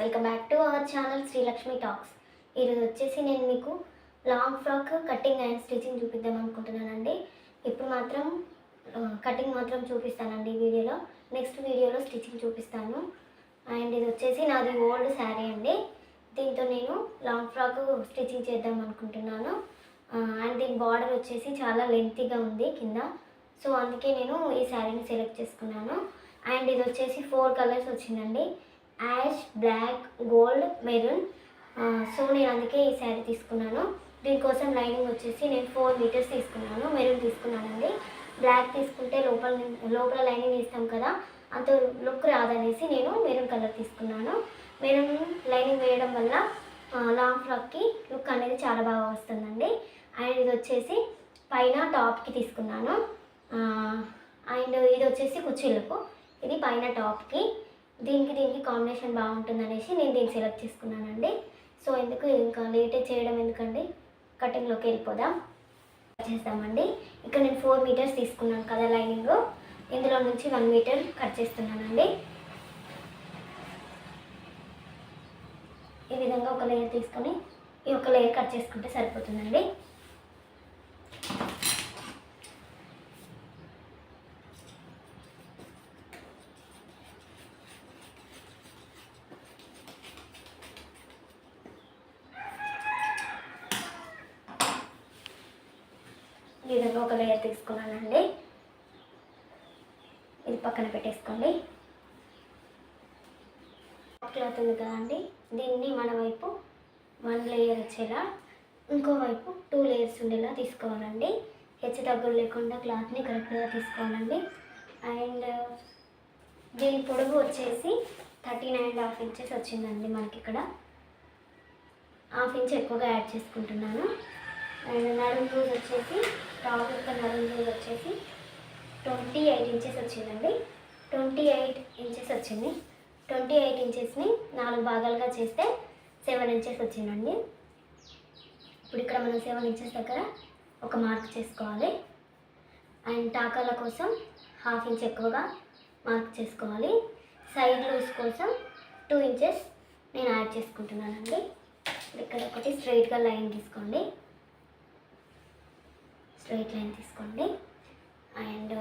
Welcome back to our channel Srilakshmi talks. ఈరోజు వచ్చేసి నేను మీకు long frock cutting and stitching చూపిద్దాం అనుకుంటున్నానండి. ఇప్పుడు మాత్రం కటింగ్ మాత్రం చూపిస్తానండి ఈ వీడియోలో. నెక్స్ట్ వీడియోలో స్టిచ్చింగ్ చూపిస్తాను. అండ్ ఇది వచ్చేసి నాది ఓల్డ్ శారీ అండి. దీంతో నేను లాంగ్ ఫ్రాక్ స్టిచ్చింగ్ చేద్దాం అనుకుంటున్నాను. అండ్ దీని బార్డర్ వచ్చేసి చాలా లెంతీగా ఉంది కింద. సో అందుకే నేను ఈ శారీని సెలెక్ట్ చేసుకున్నాను. అండ్ ఇది వచ్చేసి 4 కలర్స్ వచ్చిందండి. Ash, black, gold, maroon. So నేను అందుకే ఈ శారీ తీసుకున్నాను. దీనికోసం లైనింగ్ వచ్చేసి నేను 4 మీటర్స్ తీసుకున్నాను. మెరూన్ తీసుకున్నానండి. బ్లాక్ తీసుకుంటే లోపల లైనింగ్ ఇస్తాం కదా, అంత లుక్ రాదనేసి నేను మెరూన్ కలర్ తీసుకున్నాను. మెరూన్ లైనింగ్ వేయడం వల్ల లాంగ్ ఫ్రాక్కి లుక్ అనేది చాలా బాగా వస్తుందండి. అండ్ ఇది వచ్చేసి పైన టాప్కి తీసుకున్నాను. అండ్ ఇది వచ్చేసి కుర్చీలకు, ఇది పైన టాప్కి. దీనికి కాంబినేషన్ బాగుంటుంది అనేసి నేను దీన్ని సెలెక్ట్ చేసుకున్నానండి. సో ఎందుకు ఇంకా లేట్ చేయడం ఎందుకండి, కటింగ్లోకి వెళ్ళిపోదాం చేస్తామండి. ఇక్కడ నేను 4 మీటర్స్ తీసుకున్నాను కదా లైనింగ్, ఇందులో నుంచి 1 మీటర్ కట్ చేస్తున్నానండి. ఈ విధంగా ఒక లేయర్ తీసుకొని ఈ ఒక లేయర్ కట్ చేసుకుంటే సరిపోతుందండి. ఈ విధంగా ఒక లేయర్ తీసుకున్నానండి. ఇది పక్కన పెట్టేసుకోండి. క్లాత్ ఉంది కదండి, దీన్ని మన వైపు 1 లేయర్ వచ్చేలా, ఇంకో వైపు 2 లేయర్స్ ఉండేలా తీసుకోవాలండి. హెచ్చు తగ్గులు లేకుండా క్లాత్ని కరెక్ట్గా తీసుకోవాలండి. అండ్ దీని పొడవు వచ్చేసి 13.5 ఇంచెస్ వచ్చిందండి. మనకి ఇక్కడ 1/2 ఇంచ్ ఎక్కువగా యాడ్ చేసుకుంటున్నాను. అండ్ నడుం లూజ్ వచ్చేసి టాప్ యొక్క నడుం లూజ్ వచ్చేసి 28 ఇంచెస్ వచ్చిందండి. 28 ఇంచెస్ వచ్చింది. 28 ఇంచెస్ని 4 భాగాలుగా చేస్తే 7 ఇంచెస్ వచ్చిందండి. ఇప్పుడు ఇక్కడ మనం 7 ఇంచెస్ దగ్గర ఒక మార్క్ చేసుకోవాలి. అండ్ టాకాల కోసం 1/2 ఇంచ్ ఎక్కువగా మార్క్ చేసుకోవాలి. సైడ్ లూజ్ కోసం 2 ఇంచెస్ నేను యాడ్ చేసుకుంటున్నానండి. ఇక్కడ ఒకటి స్ట్రైట్గా లైన్ తీసుకోండి, స్ట్రైట్ లైన్ తీసుకోండి. And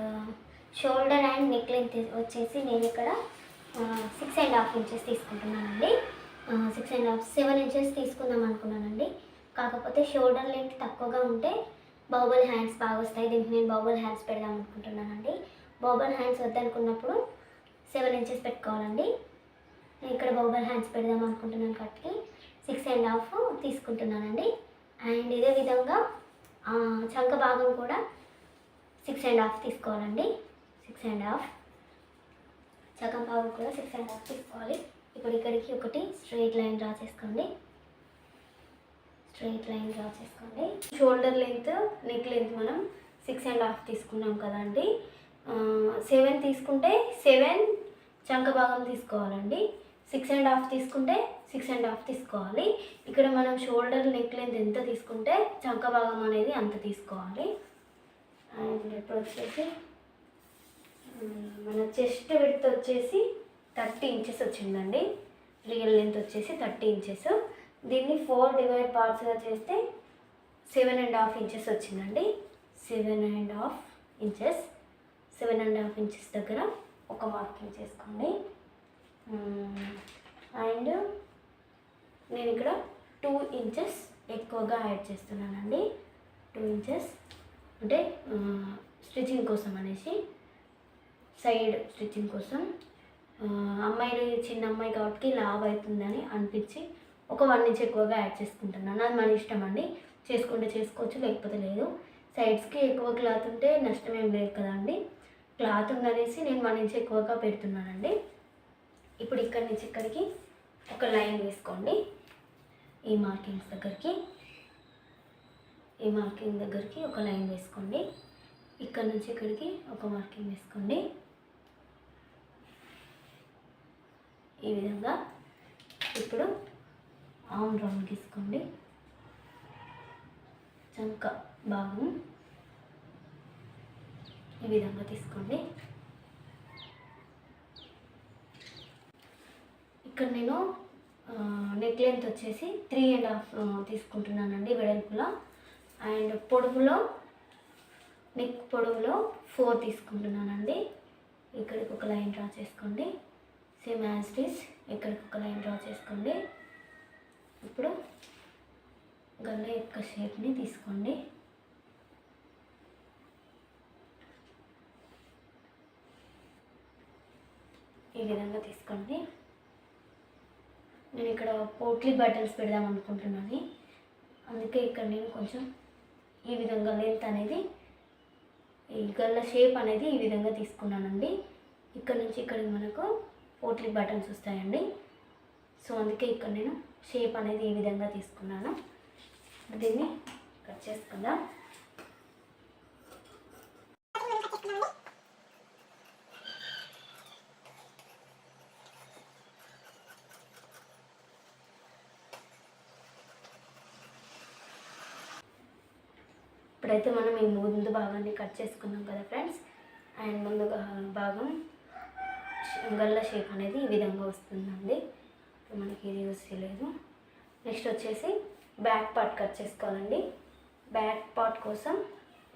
shoulder and neck length వచ్చేసి నేను ఇక్కడ 6.5 ఇంచెస్ తీసుకుంటున్నానండి. 7 ఇంచెస్ తీసుకుందాం అనుకున్నానండి. కాకపోతే షోల్డర్ లెంత్ తక్కువగా ఉంటే బౌబల్ హ్యాండ్స్ బాగా వస్తాయి. దీనికి నేను బౌబల్ హ్యాండ్స్ పెడదాం అనుకుంటున్నానండి. బౌబల్ హ్యాండ్స్ వద్దనుకున్నప్పుడు 7 ఇంచెస్ పెట్టుకోవాలండి. నేను ఇక్కడ బౌబల్ హ్యాండ్స్ పెడదాం అనుకుంటున్నాను కాబట్టి 6.5 తీసుకుంటున్నానండి. అండ్ ఇదే విధంగా చంక భాగం కూడా 6.5 తీసుకోవాలండి. 6.5 చంక భాగం కూడా 6.5 తీసుకోవాలి. ఇప్పుడు ఇక్కడికి ఒకటి స్ట్రైట్ లైన్ డ్రా చేసుకోండి. స్ట్రైట్ లైన్ డ్రా చేసుకోండి. షోల్డర్ లెంత్, నెక్ లెంత్ మనం 6.5 తీసుకున్నాం కదండి. 7 తీసుకుంటే 7 చంక భాగం తీసుకోవాలండి. 6.5 తీసుకుంటే 6.5 తీసుకోవాలి. ఇక్కడ మనం షోల్డర్ నెక్ లెంత్ ఎంత తీసుకుంటే చంక భాగం అనేది అంత తీసుకోవాలి. అండ్ ఇప్పుడు వచ్చేసి మన చెస్ట్ విడ్త్ వచ్చేసి 30 ఇంచెస్ వచ్చిందండి. రియల్ లెంత్ వచ్చేసి 30 ఇంచెస్. దీన్ని 4 డివైడ్ పార్ట్స్గా చేస్తే 7.5 ఇంచెస్ వచ్చిందండి. 7.5 ఇంచెస్. 7.5 ఇంచెస్ దగ్గర ఒక మార్కింగ్ చేసుకోండి. అండ్ నేను ఇక్కడ 2 ఇంచెస్ ఎక్కువగా యాడ్ చేస్తున్నానండి. 2 ఇంచెస్ అంటే స్టిచ్చింగ్ కోసం అనేసి, సైడ్ స్టిచ్చింగ్ కోసం. అమ్మాయి చిన్న అమ్మాయి కాబట్టి లావ్ అవుతుందని అనిపించి ఒక 1 ఇంచ్ ఎక్కువగా యాడ్ చేసుకుంటున్నాను. అది మన ఇష్టం అండి, చేసుకుంటే చేసుకోవచ్చు, లేకపోతే లేదు. సైడ్స్కి ఎక్కువ క్లాత్ ఉంటే నష్టం ఏం లేదు కదండి. క్లాత్ ఉందనేసి నేను 1 ఇంచ్ ఎక్కువగా పెడుతున్నానండి. ఇప్పుడు ఇక్కడి నుంచి ఇక్కడికి ఒక లైన్ వేసుకోండి. ఈ మార్కింగ్ దగ్గరికి ఒక లైన్ వేసుకోండి. ఇక్కడ నుంచి ఇక్కడికి ఒక మార్కింగ్ వేసుకోండి. ఈ విధంగా ఇప్పుడు ఆర్మ్ రౌండ్ తీసుకోండి. చంక భాగం ఈ విధంగా తీసుకోండి. ఇక్కడ నేను నెక్ లెంత్ వచ్చేసి 3.5 తీసుకుంటున్నానండి వెడల్పులో. అండ్ పొడవులో నెక్ పొడవులో 4 తీసుకుంటున్నానండి. ఇక్కడికి ఒక లైన్ డ్రా చేసుకోండి. సేమ్ యాజ్ ఇట్ ఈస్ ఇక్కడికి ఒక లైన్ డ్రా చేసుకోండి. ఇప్పుడు గల్ల యొక్క షేప్ని తీసుకోండి. ఈ విధంగా తీసుకోండి. నేను ఇక్కడ పోట్లీ బటన్స్ పెడదాం అనుకుంటున్నాను. అందుకే ఇక్కడ నేను కొంచెం ఈ విధంగా లెంత్ అనేది, ఈ గల్ల షేప్ అనేది ఈ విధంగా తీసుకున్నానండి. ఇక్కడ నుంచి ఇక్కడికి మనకు పోట్లీ బటన్స్ వస్తాయండి. సో అందుకే ఇక్కడ నేను షేప్ అనేది ఈ విధంగా తీసుకున్నాను. దీన్ని కట్ చేసుకుందాం. ఇప్పుడైతే మనం ఈ ముందు భాగాన్ని కట్ చేసుకున్నాం కదా ఫ్రెండ్స్. అండ్ ముందు భాగం గల్ల షేప్ అనేది ఈ విధంగా వస్తుందండి. మనకి ఇది యూజ్ చేయలేదు. నెక్స్ట్ వచ్చేసి బ్యాక్ పార్ట్ కట్ చేసుకోవాలండి. బ్యాక్ పార్ట్ కోసం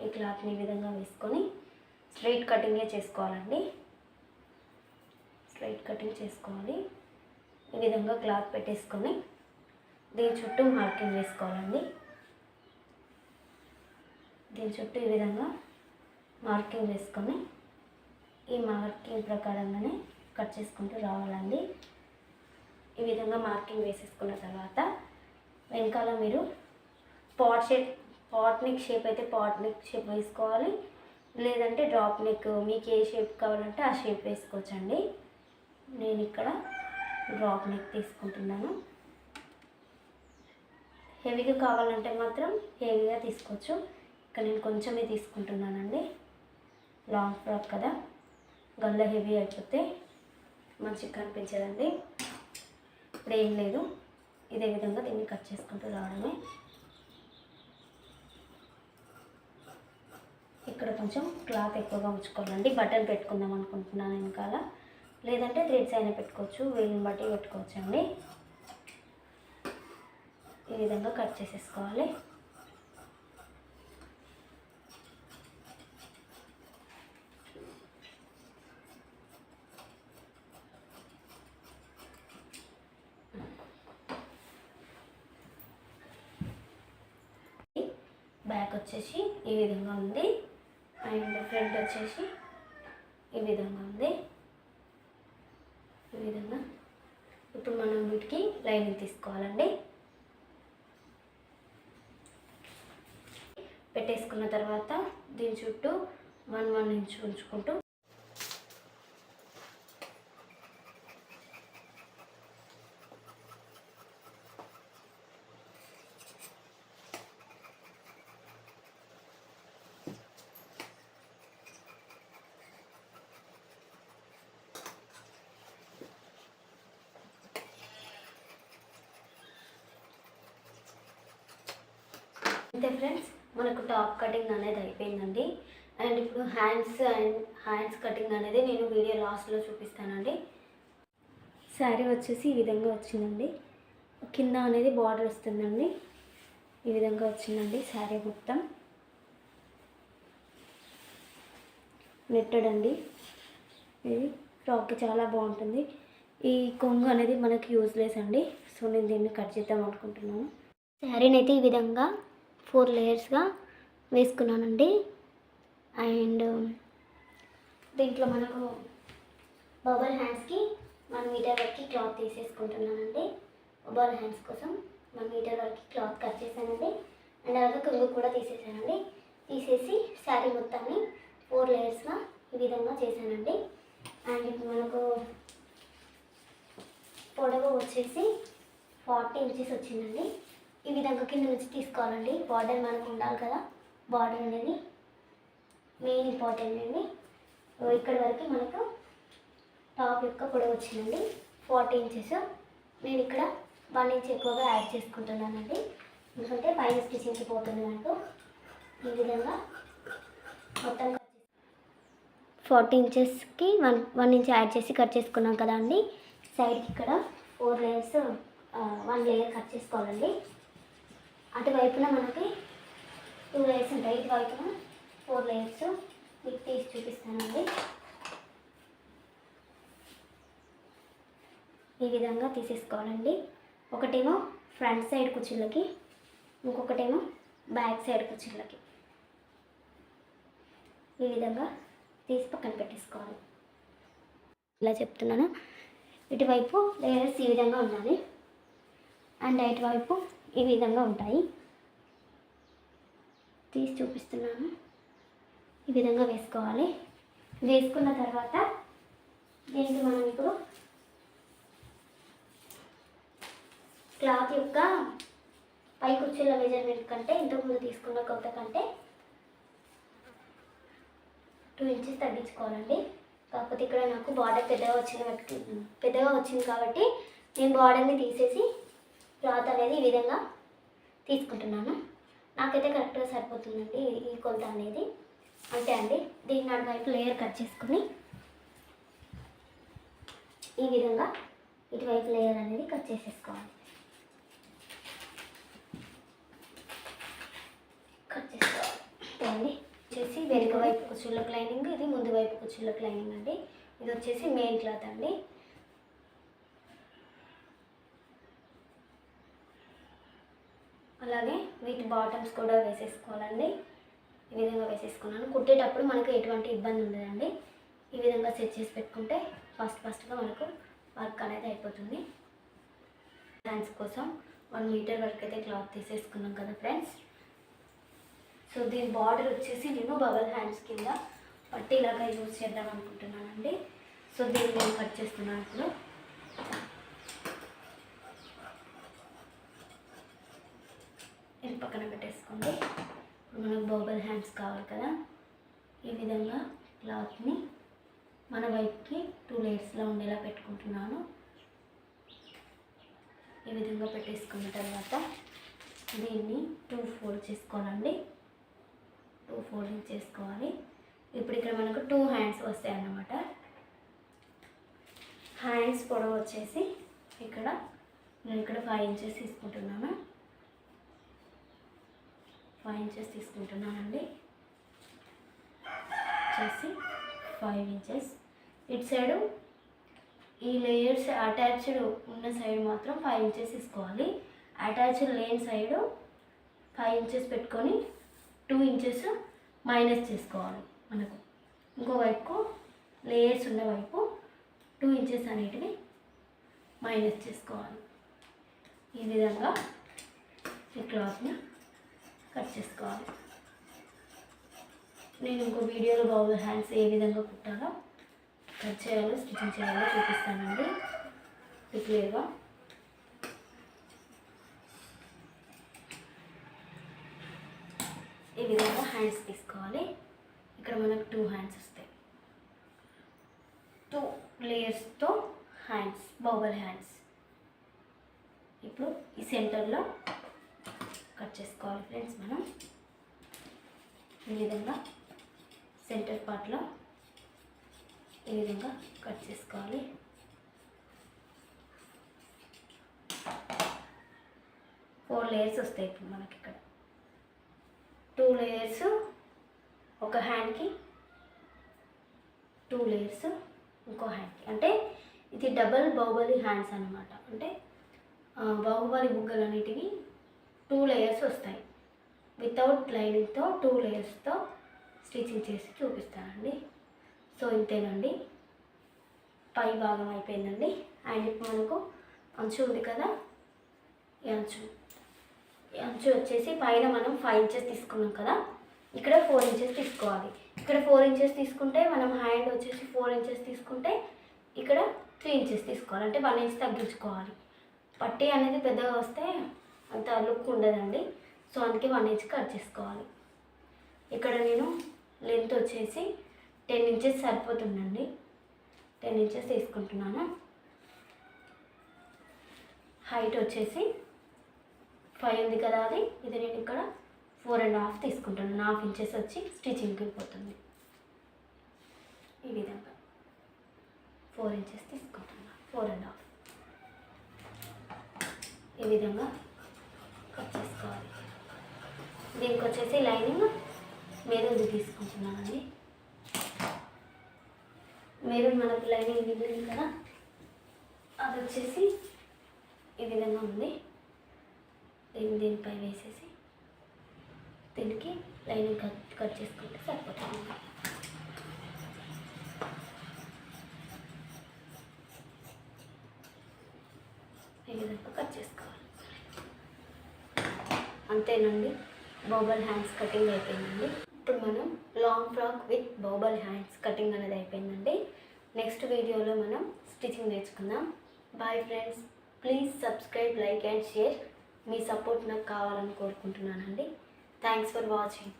ఈ క్లాత్ని ఈ విధంగా వేసుకొని స్ట్రైట్ కటింగే చేసుకోవాలండి. స్ట్రైట్ కటింగ్ చేసుకోవాలి. ఈ విధంగా క్లాత్ పెట్టేసుకొని దీని చుట్టూ మార్కింగ్ వేసుకోవాలండి. దీని చుట్టూ ఈ విధంగా మార్కింగ్ వేసుకొని ఈ మార్కింగ్ ప్రకారంగానే కట్ చేసుకుంటూ రావాలండి. ఈ విధంగా మార్కింగ్ వేసేసుకున్న తర్వాత వెనకాల మీరు పాట్ నెక్ షేప్ అయితే పాట్ నెక్ షేప్ వేసుకోవాలి. లేదంటే డ్రాప్ నెక్, మీకు ఏ షేప్ కావాలంటే ఆ షేప్ వేసుకోవచ్చండి. నేను ఇక్కడ డ్రాప్ నెక్ తీసుకుంటున్నాను. హెవీగా కావాలంటే మాత్రం హెవీగా తీసుకోవచ్చు. ఇక్కడ నేను కొంచెమే తీసుకుంటున్నానండి. లాంగ్ ఫ్రాక్ కదా, గల్ల హెవీ అయిపోతే మంచిగా కనిపించదండి. ఇప్పుడు ఏం లేదు, ఇదే విధంగా దీన్ని కట్ చేసుకుంటూ రావడమే. ఇక్కడ కొంచెం క్లాత్ ఎక్కువగా ఉంచుకోవాలండి. బటన్ పెట్టుకుందాం అనుకుంటున్నాను వెనకాల, లేదంటే థ్రెడ్స్ అయినా పెట్టుకోవచ్చు, వీలుని బట్టి పెట్టుకోవచ్చు అండి. ఈ విధంగా కట్ చేసేసుకోవాలి. బ్యాక్ వచ్చేసి ఈ విధంగా ఉంది. అండ్ ఫ్రంట్ వచ్చేసి ఈ విధంగా ఉంది. ఈ విధంగా ఇప్పుడు మనం వీటికి లైనింగ్ తీసుకోవాలండి. పెట్టేసుకున్న తర్వాత దీని చుట్టూ 1 ఇంచ్ ఉంచుకుంటూ అంతే ఫ్రెండ్స్, మనకు టాప్ కటింగ్ అనేది అయిపోయిందండి. అండ్ ఇప్పుడు హ్యాండ్స్ కటింగ్ అనేది నేను వీడియో లాస్ట్లో చూపిస్తానండి. శారీ వచ్చేసి ఈ విధంగా వచ్చిందండి. కింద అనేది బార్డర్ వస్తుందండి. ఈ విధంగా వచ్చిందండి శారీ మొత్తం. నెట్టెడ్ అండి. ఇది ఫ్రాక్కి చాలా బాగుంటుంది. ఈ కొంగు అనేది మనకి యూజ్లెస్ అండి. సో నేను దీన్ని కట్ చేద్దాం అనుకుంటున్నాను. శారీని అయితే ఈ విధంగా 4 లేయర్స్గా వేసుకున్నానండి. అండ్ దీంట్లో మనకు బబల్ హ్యాండ్స్కి 1 మీటర్ వరకు క్లాత్ తీసేసుకుంటున్నానండి. బబల్ హ్యాండ్స్ కోసం 1 మీటర్ వరకు క్లాత్ కట్ చేశానండి. అండ్ అలాగే కొంగు కూడా తీసేసానండి. తీసేసి శారీ మొత్తాన్ని 4 లేయర్స్గా ఈ విధంగా చేశానండి. అండ్ ఇప్పుడు మనకు పొడవు వచ్చేసి 40 ఇంచెస్ వచ్చిందండి. ఈ విధంగా కింద నుంచి తీసుకోవాలండి. బార్డర్ మనకు ఉండాలి కదా, బార్డర్ అనేది మెయిన్ ఇంపార్టెంట్ అండి. ఇక్కడ వరకు మనకు టాప్ యొక్క పొడవు వచ్చిందండి 40 ఇంచెస్. నేను ఇక్కడ 1 ఇంచ్ ఎక్కువగా యాడ్ చేసుకుంటున్నానండి, ఎందుకంటే పైన స్టిచ్చింగ్కి పోతుంది మనకు. ఈ విధంగా మొత్తం 40 ఇంచెస్కి 1 ఇంచ్ యాడ్ చేసి కట్ చేసుకున్నాం కదా అండి. సైడ్కి ఇక్కడ 4 లేయర్స్ 1 లేయర్ కట్ చేసుకోవాలండి. అటువైపున మనకి 2 లేయర్స్ ఉంటాయి, ఇటువైపున 4 లేయర్స్ మీకు తీసి చూపిస్తానండి. ఈ విధంగా తీసేసుకోవాలండి. ఒకటేమో ఫ్రంట్ సైడ్ కుర్చీలకి, ఇంకొకటేమో బ్యాక్ సైడ్ కుర్చీలకి. ఈ విధంగా తీసి పక్కన పెట్టేసుకోవాలి. ఇలా చెప్తున్నాను. ఇటువైపు లేయర్స్ ఈ విధంగా ఉండాలి అండ్ ఇటువైపు ఈ విధంగా ఉంటాయి. తీసి చూపిస్తున్నాను. ఈ విధంగా వేసుకోవాలి. వేసుకున్న తర్వాత దీనికి మనం ఇప్పుడు క్లాత్ యొక్క పై కుర్చీల మెజర్మెంట్ కంటే ఇంతకుముందు తీసుకున్న కొలత కంటే 2 ఇంచెస్ తగ్గించుకోవాలండి. కాకపోతే ఇక్కడ నాకు బార్డర్ పెద్దగా వచ్చింది కాబట్టి నేను బార్డర్ని తీసేసి క్లాత్ అనేది ఈ విధంగా తీసుకుంటున్నాను. నాకైతే కరెక్ట్గా సరిపోతుందండి ఈ కొలత అనేది. అంతే అండి. దీన్ని నడువైపు లేయర్ కట్ చేసుకుని ఈ విధంగా ఇటువైపు లేయర్ అనేది కట్ చేసేసుకోవాలి. అండి వచ్చేసి వెనుక వైపు కుర్చీలకు లైనింగ్, ఇది ముందు వైపు కుర్చీలకు లైనింగ్ అండి. ఇది వచ్చేసి మెయిన్ క్లాత్ అండి. అలాగే వీటి బాటమ్స్ కూడా వేసేసుకోవాలండి. ఈ విధంగా వేసేసుకున్నాను. కుట్టేటప్పుడు మనకు ఎటువంటి ఇబ్బంది ఉండదండి. ఈ విధంగా సెట్ చేసి పెట్టుకుంటే ఫాస్ట్గా మనకు వర్క్ అనేది అయిపోతుంది. హ్యాండ్స్ కోసం 1 మీటర్ వరకు అయితే క్లాత్ తీసేసుకున్నాం కదా ఫ్రెండ్స్. సో దీని బార్డర్ వచ్చేసి నేను బబల్ హ్యాండ్స్ కింద పట్టీలాగా యూజ్ చేద్దాం అనుకుంటున్నానండి. సో దీన్ని నేను కట్ చేస్తున్నాను ఇప్పుడు. ఇది పక్కన పెట్టేసుకోండి. ఇప్పుడు మనకు బబల్ హ్యాండ్స్ కావాలి కదా. ఈ విధంగా క్లాత్ని మన వైపుకి 2 లేయర్స్లో ఉండేలా పెట్టుకుంటున్నాను. ఈ విధంగా పెట్టేసుకున్న తర్వాత దీన్ని 2 ఫోల్డ్ చేసుకోవాలండి. 2 ఫోల్డింగ్ చేసుకోవాలి. ఇప్పుడు ఇక్కడ మనకు 2 హ్యాండ్స్ వస్తాయి అన్నమాట. హ్యాండ్స్ పొడవు వచ్చేసి నేను ఇక్కడ 5 ఇంచెస్ తీసుకుంటున్నాను. 5 ఇంచెస్ తీసుకుంటున్నానండి. వచ్చేసి 5 ఇంచెస్. ఇటు సైడు ఈ లేయర్స్ అటాచ్డ్ ఉన్న సైడ్ మాత్రం 5 ఇంచెస్ తీసుకోవాలి. అటాచ్డ్ లేని సైడు 5 ఇంచెస్ పెట్టుకొని 2 ఇంచెస్ మైనస్ చేసుకోవాలి. మనకు ఇంకోవైపు లేయర్స్ ఉన్న వైపు 2 ఇంచెస్ అనేటివి మైనస్ చేసుకోవాలి. ఈ విధంగా ఈ క్లాత్ని కట్ చేసుకోవాలి. నేను ఇంకో వీడియోలో బౌల్ హ్యాండ్స్ ఏ విధంగా కుట్టాలో, కట్ చేయాలో, స్టిచ్చింగ్ చేయాలో చూపిస్తానండి క్లియర్గా. ఈ విధంగా హ్యాండ్స్ తీసుకోవాలి. ఇక్కడ మనకు 2 హ్యాండ్స్ వస్తాయి. 2 లేయర్స్తో హ్యాండ్స్, బౌల్ హ్యాండ్స్. ఇప్పుడు ఈ సెంటర్లో కట్ చేసుకోవాలి ఫ్రెండ్స్. మనం ఈ విధంగా సెంటర్ పార్ట్లో ఈ విధంగా కట్ చేసుకోవాలి. 4 లేయర్స్ వస్తాయి ఇప్పుడు మనకి ఇక్కడ. 2 లేయర్స్ ఒక హ్యాండ్కి, 2 లేయర్స్ ఇంకో హ్యాండ్కి. అంటే ఇది డబల్ బాహుబలి హ్యాండ్స్ అన్నమాట. అంటే బాహుబలి బుగ్గలు అనేటివి 2 లేయర్స్ వస్తాయి. వితౌట్ లైనింగ్తో 2 లేయర్స్తో స్టిచ్చింగ్ చేసి చూపిస్తానండి. సో ఇంతేనండి, పై భాగం అయిపోయిందండి. అండ్ ఇప్పుడు మనకు అంచు ఉంది కదా, ఈ అంచు వచ్చేసి పైన మనం 5 ఇంచెస్ తీసుకున్నాం కదా, ఇక్కడ 4 ఇంచెస్ తీసుకోవాలి. ఇక్కడ 4 ఇంచెస్ తీసుకుంటే మనం హ్యాండ్ వచ్చేసి 4 ఇంచెస్ తీసుకుంటే ఇక్కడ 3 ఇంచెస్ తీసుకోవాలి. అంటే 1 ఇంచ్ తగ్గించుకోవాలి. పట్టీ అనేది పెద్దగా వస్తే అంత లుక్ ఉండదండి. సో అందుకే 1 ఇంచ్ కట్ చేసుకోవాలి. ఇక్కడ నేను లెంత్ వచ్చేసి 10 ఇంచెస్ సరిపోతుందండి. 10 ఇంచెస్ తీసుకుంటున్నాను. హైట్ వచ్చేసి 5 ఉంది కదా, ఇది నేను ఇక్కడ 4.5 తీసుకుంటున్నాను. 1/2 ఇంచెస్ వచ్చి స్టిచ్చింగ్కి వెళ్ళిపోతుంది. ఈ విధంగా 4 ఇంచెస్ తీసుకుంటున్నాను. 4.5. ఈ విధంగా కట్ చేసుకోవాలి. దీనికి వచ్చేసి లైనింగ్ మెరూన్ది తీసుకుంటున్నానండి. మెరూన్ మనకు లైనింగ్ మిగిలింది కదా, అది వచ్చేసి ఈ విధంగా ఉంది. దీనిపై వేసేసి దీనికి లైనింగ్ కట్ చేసుకుంటే సరిపోతుంది. ఈ విధంగా కట్ చేసుకోవాలి. అంతేనండి, బోబల్ హ్యాండ్స్ కటింగ్ అయిపోయిందండి. ఇప్పుడు మనం long frock with bubble hands cutting అనేది అయిపోయిందండి. నెక్స్ట్ వీడియోలో మనం స్టిచ్చింగ్ నేర్చుకుందాం. Bye friends, please subscribe, like and share. మీ సపోర్ట్ నాకు కావాలని కోరుకుంటున్నానండి. Thanks for watching.